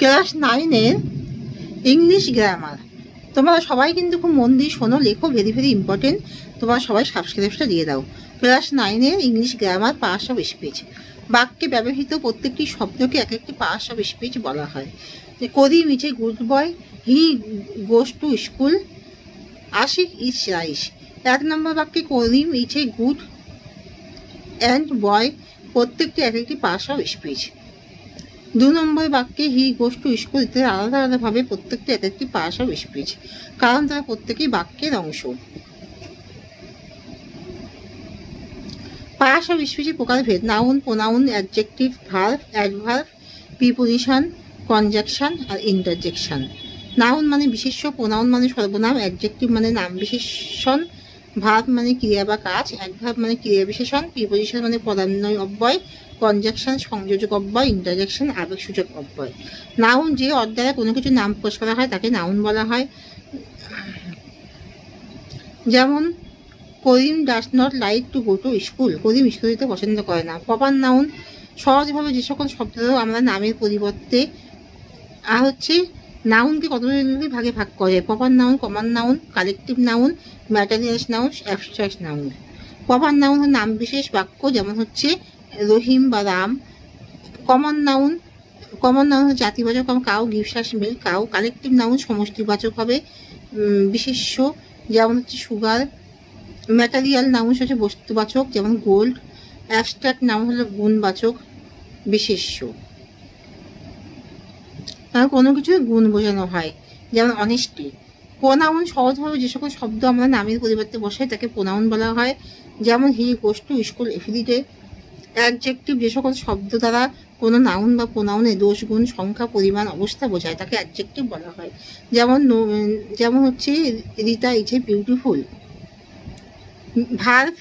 Class 9-এর English grammar. তোমরা সবাই কিন্তু খুব মন দিয়ে শোনো, লেখো, ভেরি ভেরি ইম্পর্টেন্ট। তোমরা সবাই সাবস্ক্রাইবটা দিয়ে দাও। ক্লাস 9-এর English grammar parts of speech. বাক্যে ব্যবহৃত প্রত্যেকটি শব্দকে এক একটি পার্টস অফ স্পিচ বলা হয়। Karim is a good boy, he goes to school, Ashiq is rice. 1 number বাক্যে Karim is a good and boy প্রত্যেকটি এক একটি পার্টস অফ স্পিচ। 2 নম্বর বাক্যে হি গোজ টু স্কুল ইত্যাদি আলাদা আলাদাভাবে প্রত্যেকটি এক একটি পার্টস অফ স্পিচ, কারণ তারা প্রত্যেকেই বাক্যের অংশ। পার্টস অফ স্পিচের প্রকারভেদ: noun, pronoun, adjective, verb, adverb, preposition, conjunction আর ইন্টারজেকশন। নাউন মানে বিশেষ্য, প্রোনাউন মানে সর্বনাম, অ্যাডজেক্টিভ মানে নাম বিশেষণ, ভার্ব মানে ক্রিয়া বা কাজ, অ্যাডভার্ব মানে ক্রিয়া বিশেষণ, প্রিপোজিশন মানে পদান্বয় অব্যয়, কনজাংশন সংযোজক অব্যয়, ইন্টারজেকশন আবেগসূচক অব্যয়। নাউন যে অর্থ কোনো কিছু নাম প্রকাশ করা হয় তাকে নাউন বলা হয়। যেমন Karim does not like to go to school, Karim school যেতে পছন্দ করে না। প্রপার নাউন সহজভাবে যে সকল শব্দ আমরা নামের পরিবর্তে নাউনকে কতগুলি ভাগে ভাগ করে: proper noun, common noun, collective noun, materials noun, abstract noun. Proper noun নাম বিশেষ বাক্য, যেমন রহিম বা রাম। কমন নাউন জাতিবাচক, cow, gives us milk, cow. Collective noun সমষ্টিবাচক হবে, বিশেষ্য, যেমন সুগার। ম্যাটেরিয়াল নাউন বস্তুবাচক, যেমন গোল্ড। অ্যাবস্ট্রাক্ট নাউন হলো গুণবাচক, বিশেষ্য, কোনো কিছুর গুণ বোঝানো হয়, যেমন অনেস্টি। প্রোনাউন সহজভাবে যে সকল শব্দ আমরা নামের পরিবর্তে বসাই তাকে প্রোনাউন বলা হয়, যেমন he goes to school every day. Adjective যে সকল শব্দ দ্বারা কোনো নাউন বা প্রোনাউনে দোষ, গুণ, সংখ্যা, পরিমাণ, অবস্থা বোঝায় তাকে অ্যাডজেক্টিভ বলা হয়, যেমন Rita is a beautiful. Verb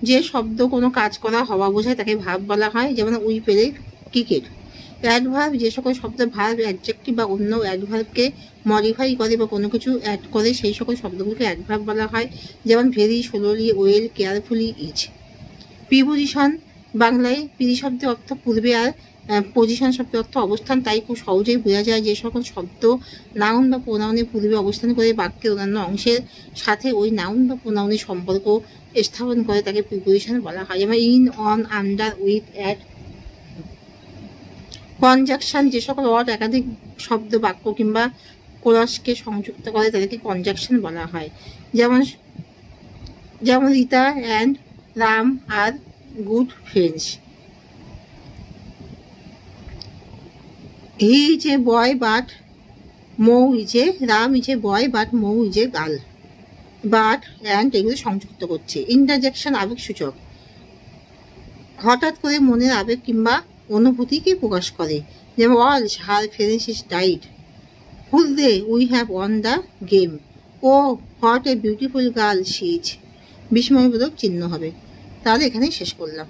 যে শব্দ কোনো কাজ করা, হওয়া বোঝায় তাকে ভার্ব বলা হয়, যেমন উই প্লে ক্রিকেট। অ্যাডভার্ব যে সকল শব্দ ভার্ব, অ্যাডজেক্টিভ বা অন্য অ্যাডভার্বকে মডিফাই করে বা কোনো কিছু অ্যাড করে সেই সকল শব্দগুলোকে অ্যাডভার্ব বলা হয়, যেমন very, slowly, well, carefully, is. Preposition বাংলায় প্রি শব্দের অর্থ পূর্বে আর পজিশন শব্দের অর্থ অবস্থান, তাই খুব সহজেই বোঝা যায় যে সকল শব্দ নাউন বা প্রোনাউনের পূর্বে অবস্থান করে বাক্যের অন্যান্য অংশের সাথে ওই নাউন বা প্রোনাউনের সম্পর্ক স্থাপন করে তাকে প্রিপোজিশন বলা হয়, যেমন in, on, under, with, at. Conjunction যে সকল ওয়ার্ড একাধিক শব্দ, বাক্য কিংবা কোরাসকে সংযুক্ত করে তাদেরকে কনজাংশন বলা হয়, যেমন Rita and Ram are good friends. He is a boy but Mou is a, Ram is a boy but Mou is a girl. But, and এগুলো সংযুক্ত করছে। ইন্টারজেকশন আবেগ সূচক, হঠাৎ করে মনের আবেগ কিংবা অনুভূতিকে প্রকাশ করে, যেমন all her friends is died. Hurray we have won the game. Oh what a beautiful girl she is. বিস্ময়বোধক চিহ্ন হবে। তাহলে এখানেই শেষ করলাম।